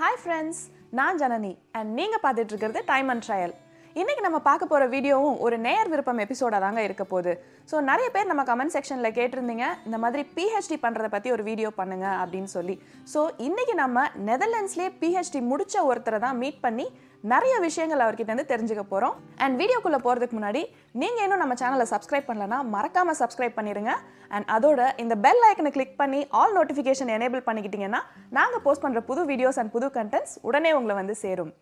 Hi friends, நான் Janani and நீங்க பார்த்துட்டு இருக்கிறது டைம் அண்ட் ட்ரையல். இன்னைக்கு நம்ம பார்க்க போற வீடியோவும் ஒரு நேயர் விருப்பம் எபிசோடா தாங்க இருக்க போகுது. ஸோ நிறைய பேர் நம்ம கமெண்ட் செக்ஷன்ல கேட்டிருந்தீங்க இந்த மாதிரி PhD பண்றதை பத்தி ஒரு வீடியோ பண்ணுங்க அப்படின்னு சொல்லி. ஸோ இன்னைக்கு நம்ம நெதர்லாண்ட்ஸ்லேயே PhD முடிச்ச ஒருத்தரை தான் மீட் பண்ணி நிறைய விஷயங்கள் அவர்கிட்ட இருந்து தெரிஞ்சுக்க போறோம். அண்ட் வீடியோக்குள்ள போறதுக்கு முன்னாடி நீங்க இன்னும் நம்ம சேனலை சப்ஸ்கிரைப் பண்ணலனா மறக்காம சப்ஸ்கிரைப் பண்ணிருங்க. அண்ட் அதோட இந்த பெல் ஐக்கனை கிளிக் பண்ணி ஆல் நோட்டிஃபிகேஷன் எனேபிள் பண்ணிக்கிட்டீங்கன்னா நாங்க போஸ்ட் பண்ற புது வீடியோஸ் அண்ட் புது கண்டென்ட்ஸ் உடனே உங்களை வந்து சேரும்.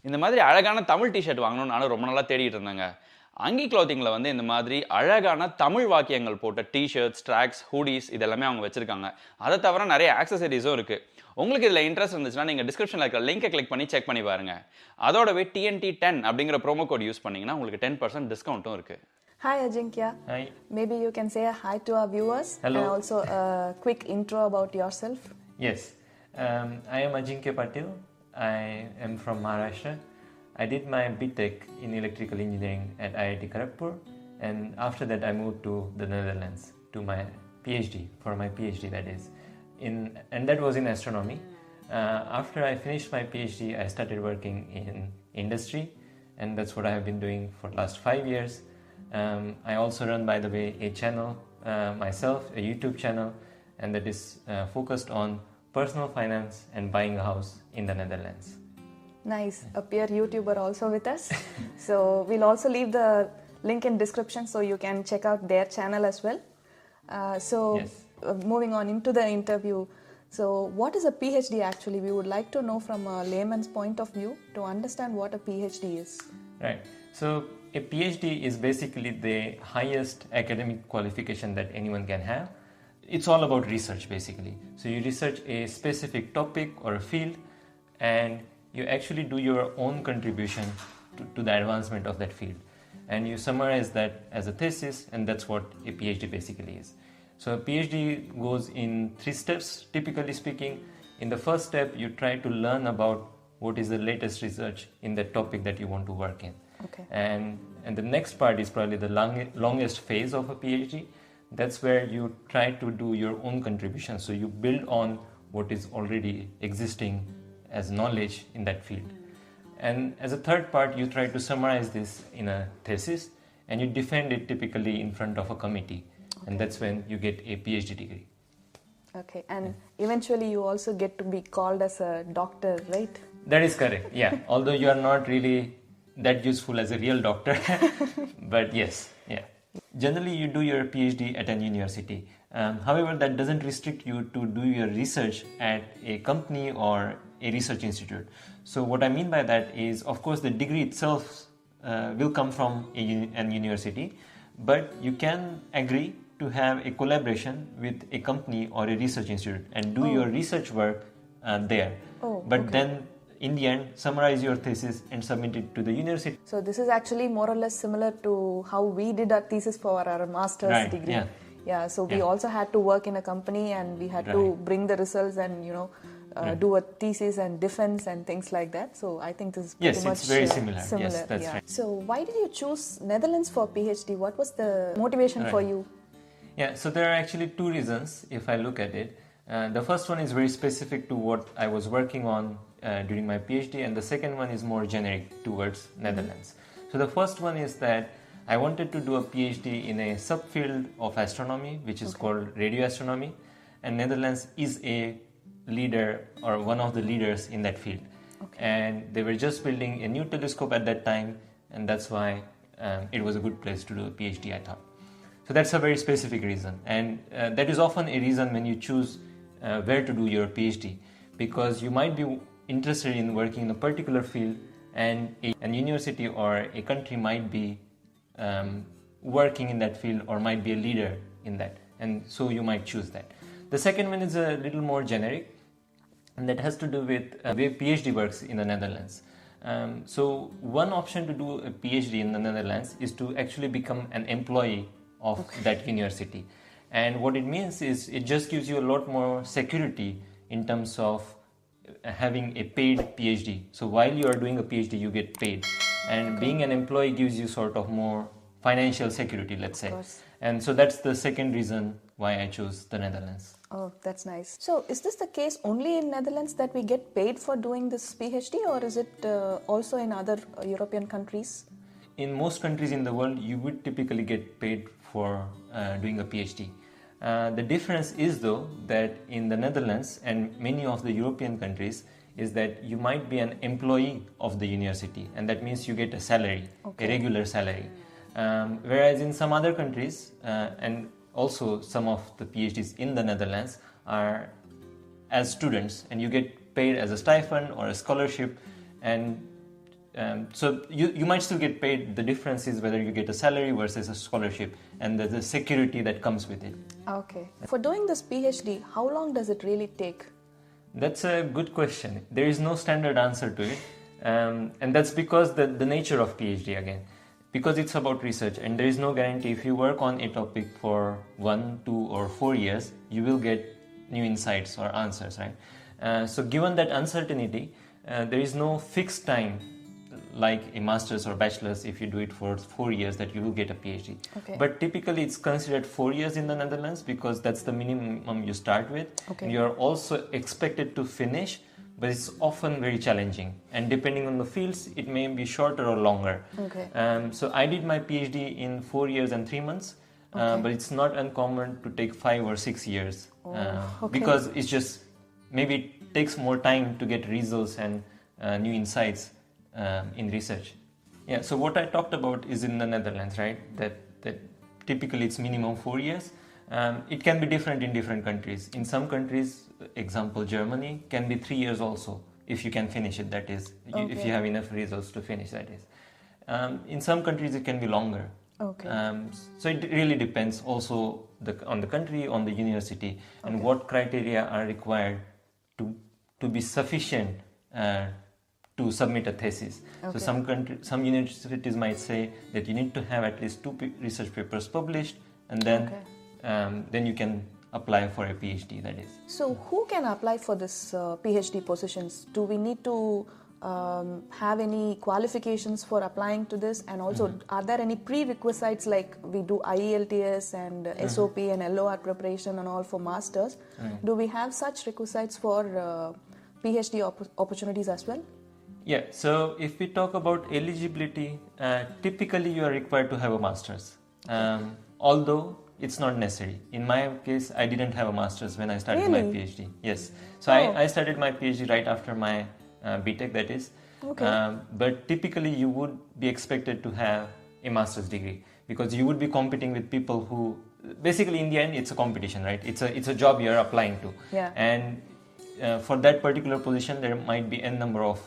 இந்த மாதிரி அழகான தமிழ் டிஷர்ட் வாங்கணும்னு நானும் ரொம்ப நாளாக தேடிட்டு இருந்தேங்க. அங்கி க்ளாத்திங்கில் வந்து இந்த மாதிரி அழகான தமிழ் வாக்கியங்கள் போட்ட டிஷர்ட்ஸ், ட்ராக்ஸ், ஹூடிஸ் இதெல்லாமே அவங்க வச்சிருக்காங்க. அதை தவிர நிறைய ஆக்சசரிஸும் இருக்குது. உங்களுக்கு இதில் இன்ட்ரெஸ்ட் இருந்துச்சுன்னா நீங்கள் டிஸ்கிரிப்ஷனில் இருக்கிற லிங்கை கிளிக் பண்ணி செக் பண்ணி பாருங்க. அதோடவே TNT10 அப்படிங்கிற ப்ரோமோ கோட் யூஸ் பண்ணிங்கன்னா உங்களுக்கு 10% டிஸ்கவுண்ட்டும் இருக்குது. Hi Ajinkya. Hi. Maybe you can say a hi to our viewers. Hello. And also a quick intro about yourself. Yes, I am Ajinkya Patil. I am from Maharashtra. I did my BTech in electrical engineering at IIT Kharagpur, and after that I moved to the Netherlands to my PhD, for my PhD that is, and that was in astronomy. After I finished my PhD, I started working in industry, and that's what I have been doing for the last 5 years. I also run, by the way, a channel myself, a YouTube channel, and that is focused on personal finance and buying a house in the Netherlands. Nice. A peer YouTuber also with us. So we'll also leave the link in description so you can check out their channel as well. Yes. Moving on into the interview. So what is a PhD actually? We would like to know from a layman's point of view to understand what a PhD is. Right. So a PhD is basically the highest academic qualification that anyone can have. It's all about research basically. So you research a specific topic or a field, and you actually do your own contribution to the advancement of that field. And you summarize that as a thesis, and that's what a PhD basically is. So a PhD goes in 3 steps, typically speaking. In the first step, you try to learn about what is the latest research in the topic that you want to work in. Okay. And the next part is probably the longest phase of a PhD. That's where you try to do your own contribution. So you build on what is already existing as knowledge in that field. And as a third part, you try to summarize this in a thesis, and you defend it typically in front of a committee. Okay. And that's when you get a PhD degree. Okay. And eventually you also get to be called as a doctor, right? That is correct, yeah. Although you are not really that useful as a real doctor. But yes, yeah. Generally, you do your PhD at an university. However, that doesn't restrict you to do your research at a company or a research institute. So what I mean by that is, of course, the degree itself will come from an university, but you can agree to have a collaboration with a company or a research institute and do your research work there. But then in the end, summarize your thesis and submit it to the university. So this is actually more or less similar to how we did our thesis for our master's degree. Yeah, so we also had to work in a company, and we had to bring the results and do a thesis and defense and things like that. So I think this is pretty much it's very similar. Yes, that's right. So why did you choose Netherlands for PhD? What was the motivation for you? Yeah, so there are actually 2 reasons if I look at it. The first one is very specific to what I was working on during my PhD, and the second one is more generic towards Netherlands. So the first one is that I wanted to do a PhD in a subfield of astronomy, which is called radio astronomy, and Netherlands is a leader or one of the leaders in that field. And they were just building a new telescope at that time, and that's why it was a good place to do a PhD, I thought. So that's a very specific reason, and that is often a reason when you choose where to do your PhD, because you might be interested in working in a particular field, and an university or a country might be working in that field or might be a leader in that, and so you might choose that. The second one is a little more generic, and that has to do with the way PhD works in the Netherlands. So one option to do a PhD in the Netherlands is to actually become an employee of that university. And what it means is it just gives you a lot more security in terms of having a paid PhD. So while you are doing a PhD, you get paid. and being an employee gives you sort of more financial security, let's say. course. And so that's the second reason why I chose the Netherlands. Oh, that's nice. So, is this the case only in Netherlands that we get paid for doing this PhD, or is it also in other European countries? In most countries in the world, you would typically get paid for doing a PhD. The difference is, though, that in the Netherlands and many of the European countries, is that you might be an employee of the university, and that means you get a salary, a regular salary. Whereas in some other countries, and also some of the PhDs in the Netherlands are as students, and you get paid as a stipend or a scholarship, and so you might still get paid. The difference is whether you get a salary versus a scholarship, and the security that comes with it. Okay. For doing this PhD, how long does it really take? That's a good question. There is no standard answer to it, and that's because the nature of PhD again. Because it's about research, and there is no guarantee if you work on a topic for 1, 2, or 4 years, you will get new insights or answers, right? So given that uncertainty, there is no fixed time like a master's or bachelor's. If you do it for 4 years, that you will get a PhD. Okay. But typically it's considered 4 years in the Netherlands because that's the minimum you start with. Okay. And you're also expected to finish, but it's often very challenging, and depending on the fields it may be shorter or longer. Okay. So I did my PhD in 4 years and 3 months, but it's not uncommon to take 5 or 6 years because it's just maybe it takes more time to get results and new insights in research. Yeah, so what I talked about is in the Netherlands, right? That typically it's minimum 4 years. It can be different in different countries. In some countries, example Germany, can be 3 years also, if you can finish it, that is, if you have enough results to finish, that is. In some countries it can be longer. Okay. So it really depends also on the country, on the university, and what criteria are required to be sufficient to submit a thesis. So some universities might say that you need to have at least 2 research papers published, and then you can apply for a PhD, that is. So who can apply for this PhD positions? Do we need to have any qualifications for applying to this? And also, are there any prerequisites like we do IELTS and SOP and LOR preparation and all for masters? Do we have such requisites for PhD opportunities as well? Yeah, so if we talk about eligibility, typically you are required to have a master's. Although it's not necessary. In my case, I didn't have a master's when I started my PhD. Yes. So I started my PhD right after my BTech, that is. But typically you would be expected to have a master's degree because you would be competing with people who, basically in the end, it's a competition, right? It's a job you're applying to. Yeah. And for that particular position, there might be n number of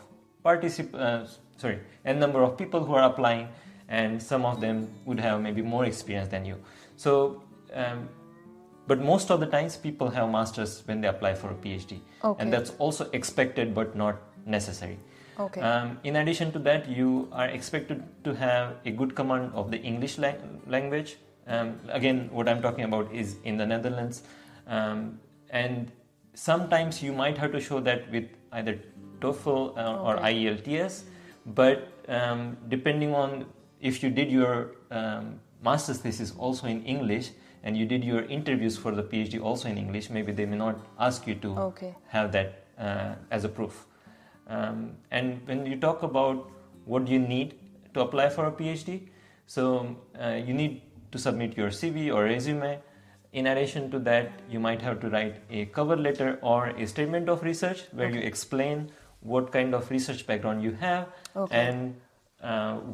people who are applying, and some of them would have maybe more experience than you. So, but most of the times people have masters when they apply for a PhD, and that's also expected but not necessary. In addition to that, you are expected to have a good command of the English language. Again, what I'm talking about is in the Netherlands, and sometimes you might have to show that with either TOEFL or IELTS, but depending on if you did your master's thesis also in English and you did your interviews for the PhD also in English, maybe they may not ask you to have that as a proof. And when you talk about what you need to apply for a PhD, so you need to submit your CV or resume. In addition to that, you might have to write a cover letter or a statement of research where you explain what kind of research background you have and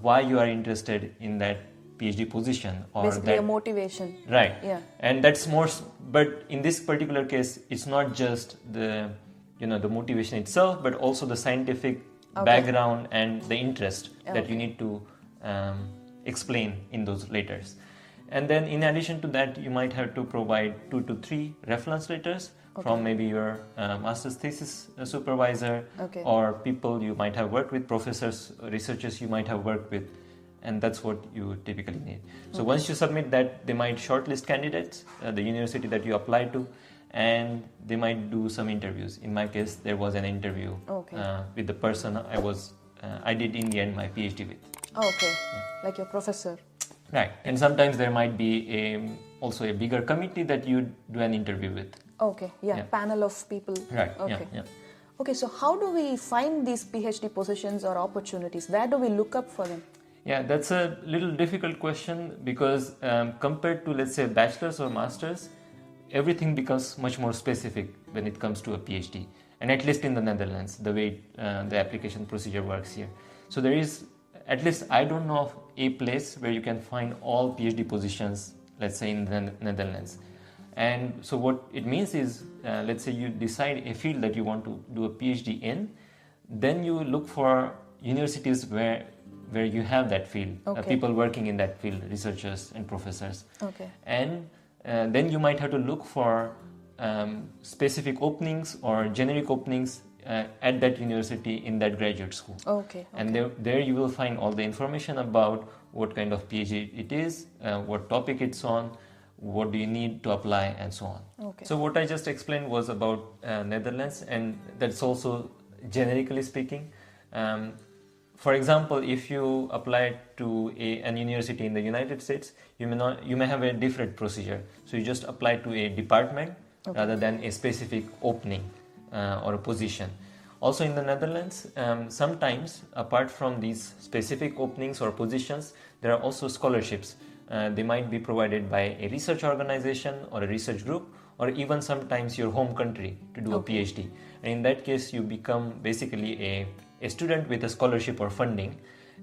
why you are interested in that PhD position, or basically a motivation, right? Yeah, and that's more. But in this particular case, it's not just the motivation itself, but also the scientific background and the interest that you need to explain in those letters. And then, in addition to that, you might have to provide 2 to 3 reference letters from maybe your master's thesis supervisor or people you might have worked with, professors, researchers you might have worked with. And that's what you typically need. So once you submit that, they might shortlist candidates, the university that you apply to, and they might do some interviews. In my case, there was an interview with the person I did in the end my PhD with. Okay, like your professor. Right. And sometimes there might be also a bigger committee that you do an interview with. Okay, yeah, panel of people. Right. Okay. Yeah. Okay, so how do we find these PhD positions or opportunities? Where do we look up for them? Yeah, that's a little difficult question because compared to, let's say, bachelor's or master's, everything becomes much more specific when it comes to a PhD. And at least in the Netherlands, the way the application procedure works here. So there is, at least I don't know of a place where you can find all PhD positions, let's say in the Netherlands. And so what it means is, let's say you decide a field that you want to do a PhD in, then you look for universities where you have that field, people working in that field, researchers and professors. Okay. And then you might have to look for specific openings or generic openings at that university in that graduate school. Okay. And there you will find all the information about what kind of PhD it is, what topic it's on, what do you need to apply, and so on. Okay. So what I just explained was about Netherlands, and that's also generically speaking. For example, if you apply to an university in the United States, you may have a different procedure. So you just apply to a department rather than a specific opening or a position. Also in the Netherlands, sometimes apart from these specific openings or positions, there are also scholarships. They might be provided by a research organization or a research group, or even sometimes your home country to do a PhD. And in that case, you become basically a student with a scholarship or funding,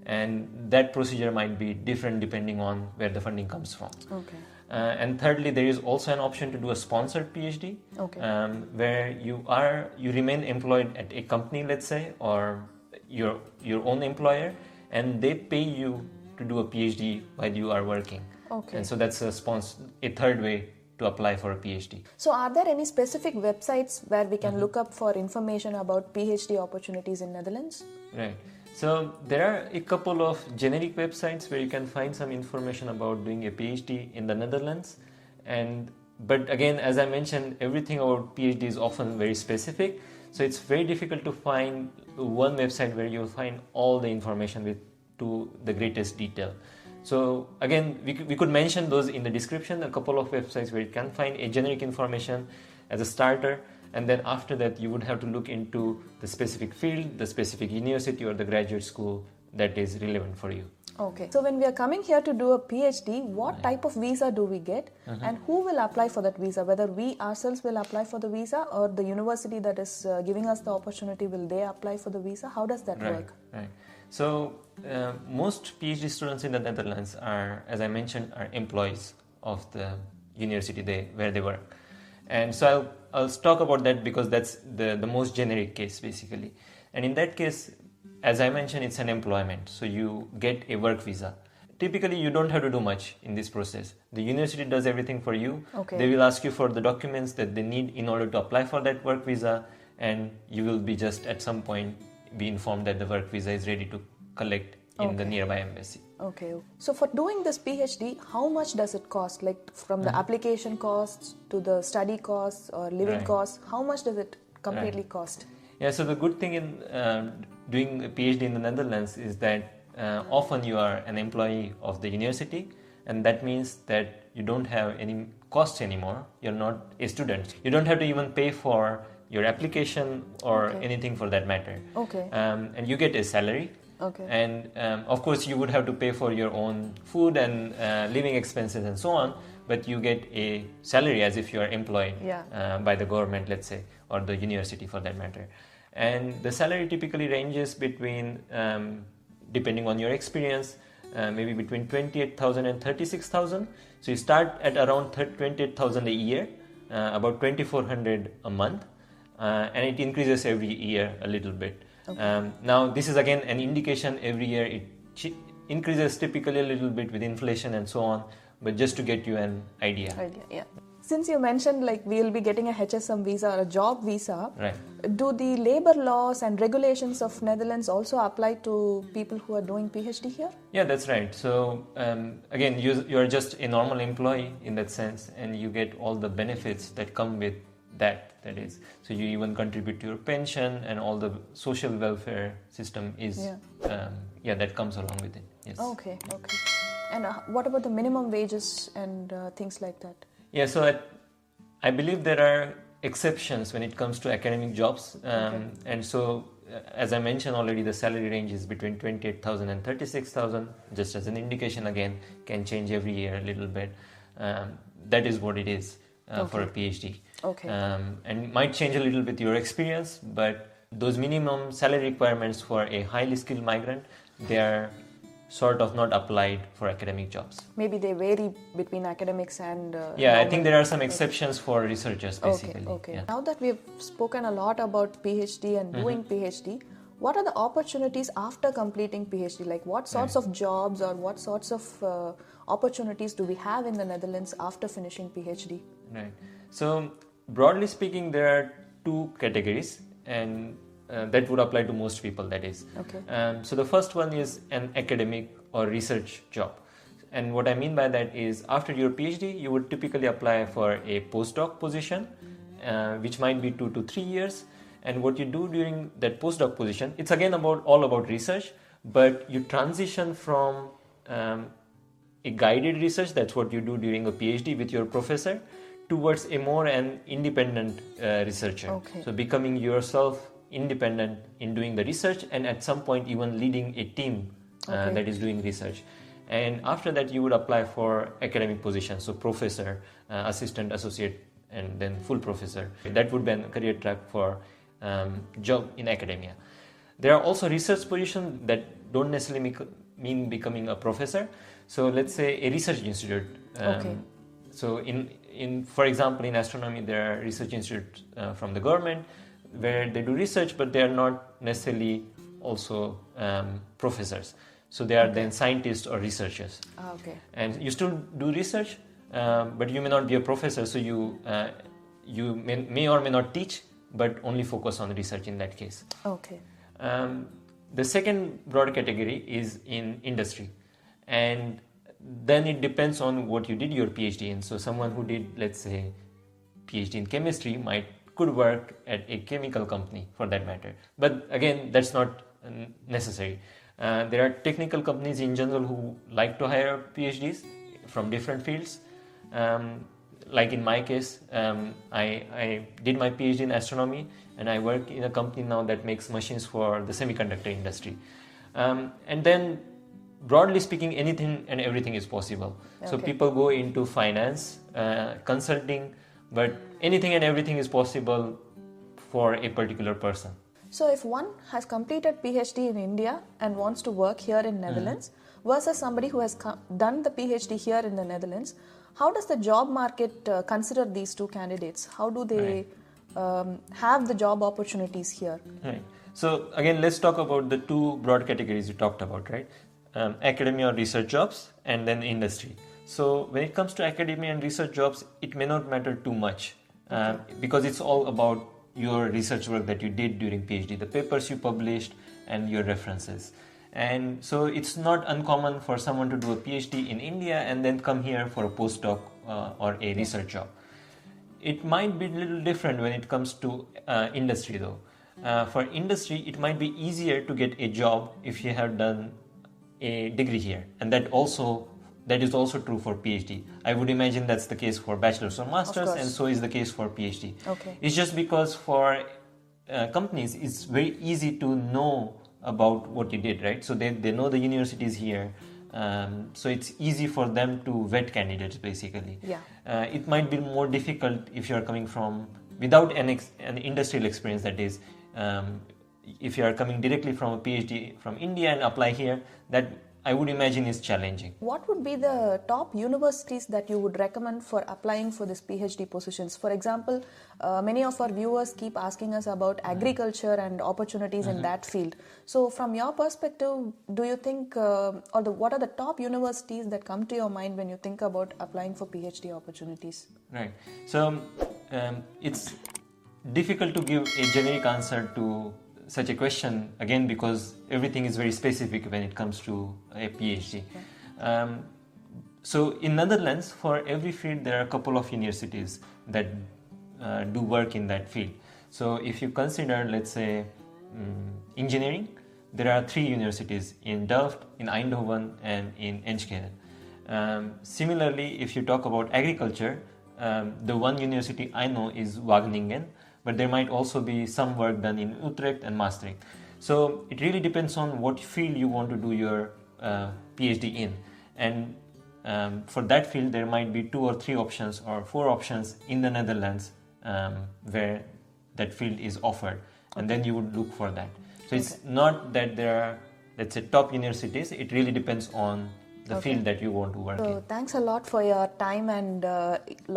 and that procedure might be different depending on where the funding comes from. Okay. And thirdly, there is also an option to do a sponsored PhD, where you remain employed at a company, let's say, or your own employer, and they pay you to do a PhD while you are working. Okay. And so that's a third way to apply for a PhD. So are there any specific websites where we can look up for information about PhD opportunities in Netherlands? Right. So there are a couple of generic websites where you can find some information about doing a PhD in the Netherlands. But again, as I mentioned, everything about PhD is often very specific. So it's very difficult to find one website where you'll find all the information to the greatest detail. So again, we could mention those in the description, a couple of websites where you can find a generic information as a starter. And then after that, you would have to look into the specific field, the specific university or the graduate school that is relevant for you. Okay. So when we are coming here to do a PhD, what type of visa do we get? And who will apply for that visa? Whether we ourselves will apply for the visa, or the university that is giving us the opportunity, will they apply for the visa? How does that work? Right. So most PhD students in the Netherlands are, as I mentioned, are employees of the university where they work. And so I'll talk about that because that's the most generic case basically. And in that case, as I mentioned, it's an employment. So you get a work visa. Typically, you don't have to do much in this process. The university does everything for you. Okay. They will ask you for the documents that they need in order to apply for that work visa, and you will be just at some point be informed that the work visa is ready to collect in the nearby embassy. Okay. So for doing this PhD, how much does it cost? Like from the application costs to the study costs or living costs, how much does it completely cost? Yeah, so the good thing in doing a PhD in the Netherlands is that often you are an employee of the university, and that means that you don't have any costs anymore. You're not a student. You don't have to even pay for your application or anything for that matter. Okay. And you get a salary. Okay. And of course, you would have to pay for your own food and living expenses and so on, but you get a salary as if you are employed by the government, let's say, or the university for that matter. And the salary typically ranges between, depending on your experience, maybe between 28,000 and 36,000. So you start at around 28,000 a year, about 2,400 a month, and it increases every year a little bit. Okay. Now, this is again an indication. Every year it increases typically a little bit with inflation and so on, but just to get you an idea. Yeah. Since you mentioned like we'll be getting a HSM visa or a job visa, do the labor laws and regulations of Netherlands also apply to people who are doing PhD here? Yeah, that's right. So again, you are just a normal employee in that sense, and you get all the benefits that come with that is. So you even contribute to your pension, and all the social welfare system is that comes along with it. Yes. Okay. And what about the minimum wages and things like that? Yeah, so I believe there are exceptions when it comes to academic jobs. And so, as I mentioned already, the salary range is between 28,000 and 36,000. Just as an indication, again, can change every year a little bit. That is what it is for a PhD. Okay. And it might change a little with your experience, but those minimum salary requirements for a highly skilled migrant, they are sort of not applied for academic jobs. Maybe they vary between academics and I think there are some exceptions for researchers basically. Okay. Yeah. Now that we've spoken a lot about PhD and doing PhD, what are the opportunities after completing PhD? Like what sorts of jobs or what sorts of opportunities do we have in the Netherlands after finishing PhD? Right. So broadly speaking, there are two categories, and that would apply to most people, that is. Okay. So the first one is an academic or research job. And what I mean by that is after your PhD, you would typically apply for a postdoc position, which might be 2 to 3 years. And what you do during that postdoc position, it's again all about research, but you transition from a guided research, that's what you do during a PhD with your professor, towards a more an independent researcher. Okay. So becoming yourself independent in doing the research, and at some point even leading a team that is doing research. And after that you would apply for academic positions, so professor, assistant, associate, and then full professor. That would be a career track for job in academia. There are also research positions that don't necessarily mean becoming a professor. So let's say a research institute. So for example, in astronomy, there are research institutes from the government where they do research, but they are not necessarily also professors. So they are then scientists or researchers. And you still do research, but you may not be a professor, so you may or may not teach, but only focus on research in that case. Okay. The second broad category is in industry, and then it depends on what you did your PhD in. So someone who did, let's say, PhD in chemistry could work at a chemical company for that matter. But again, that's not necessary. There are technical companies in general who like to hire PhDs from different fields. Like in my case, I did my PhD in astronomy, and I work in a company now that makes machines for the semiconductor industry. And then, broadly speaking, anything and everything is possible. So people go into finance, consulting, but anything and everything is possible for a particular person. So if one has completed PhD in India and wants to work here in Netherlands versus somebody who has done the PhD here in the Netherlands, how does the job market consider these two candidates? How do they have the job opportunities here? Right. So again, let's talk about the two broad categories you talked about, right? Academia or research jobs, and then industry. So when it comes to academia and research jobs, it may not matter too much because it's all about your research work that you did during PhD, the papers you published, and your references. And so it's not uncommon for someone to do a PhD in India and then come here for a postdoc or a research job. It might be a little different when it comes to industry though. For industry, it might be easier to get a job if you have done a degree here, and that is also true for PhD. I would imagine that's the case for bachelor's or master's, and so is the case for PhD. It's just because for companies, it's very easy to know about what you did, right? So they know the universities here, so it's easy for them to vet candidates basically. It might be more difficult if you're coming from without an industrial experience, that is, if you are coming directly from a PhD from India and apply here, that I would imagine is challenging. What would be the top universities that you would recommend for applying for this PhD positions? For example, many of our viewers keep asking us about agriculture and opportunities in that field. So from your perspective, do you think, what are the top universities that come to your mind when you think about applying for PhD opportunities? Right. So it's difficult to give a generic answer to such a question, again, because everything is very specific when it comes to a PhD. So in Netherlands, for every field, there are a couple of universities that do work in that field. So if you consider, let's say, engineering, there are 3 universities in Delft, in Eindhoven, and in Enschede. Similarly, if you talk about agriculture, the one university I know is Wageningen, but there might also be some work done in Utrecht and Maastricht. So it really depends on what field you want to do your PhD in. And for that field, there might be 2 or 3 options or 4 options in the Netherlands where that field is offered. And then you would look for that. So it's not that there are, let's say, top universities. It really depends on the field that you want to work in. So thanks a lot for your time and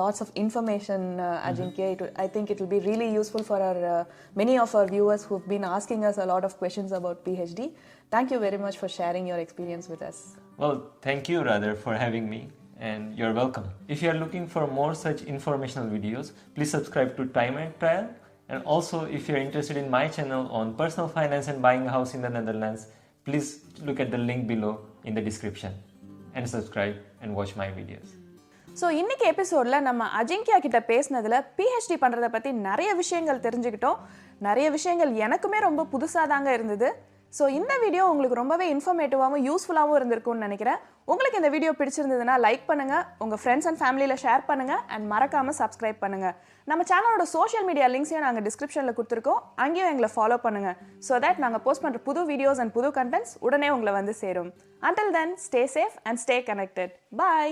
lots of information, Ajinkya. I think it will be really useful for our many of our viewers who've been asking us a lot of questions about PhD. Thank you very much for sharing your experience with us. Well, thank you rather for having me, and you're welcome. If you are looking for more such informational videos, please subscribe to Time and Trial. And also, if you're interested in my channel on personal finance and buying a house in the Netherlands, please look at the link below in the description and subscribe and watch my videos. So இன்னைக்கு எபிசோடில் நம்ம அஜிங்கியா கிட்ட பேசினதில் PhD பண்ணுறதை பற்றி நிறைய விஷயங்கள் தெரிஞ்சுக்கிட்டோம். நிறைய விஷயங்கள் எனக்குமே ரொம்ப புதுசாக தாங்க இருந்தது. ஸோ இந்த வீடியோ உங்களுக்கு ரொம்பவே இன்ஃபர்மேட்டிவாகவும் யூஸ்ஃபுல்லாகவும் இருந்திருக்கும்னு நினைக்கிறேன். உங்களுக்கு இந்த வீடியோ பிடிச்சிருந்ததுன்னா லைக் பண்ணுங்கள், உங்கள் ஃப்ரெண்ட்ஸ் அண்ட் ஃபேமிலியில் ஷேர் பண்ணுங்கள், அண்ட் மறக்காமல் சப்ஸ்கிரைப் பண்ணுங்கள். நம்ம சேனலோட சோஷியல் மீடியா லிங்க்ஸையும் நாங்கள் டிஸ்கிரிப்ஷனில் கொடுத்துருக்கோம். அங்கேயும் எங்களை ஃபாலோ பண்ணுங்கள். ஸோ தட் நாங்கள் போஸ்ட் பண்ணுற புது வீடியோஸ் அண்ட் புது கண்டென்ட்ஸ் உடனே உங்களை வந்து சேரும். Until then, stay safe and stay connected. Bye.